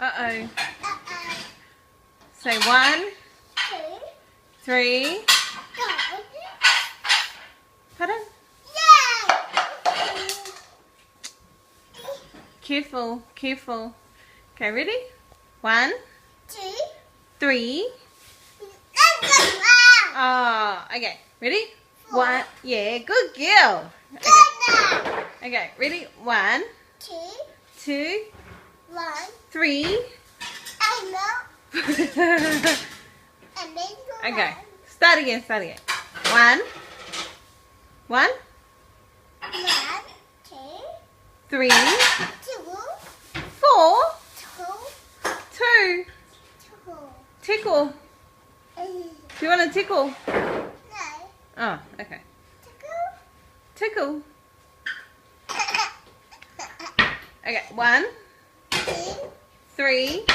Uh-oh. Say 1, 3. Pardon? Careful, careful. Okay, ready? 1, 3. Oh, okay. Ready? 1. Yeah, good girl. Okay, okay. Ready? 1, 2, 3. Okay. Start again. Start again. 1, 3, 4, 2. Tickle. Do you want to tickle? Oh, okay. Tickle. Okay, 1, 3.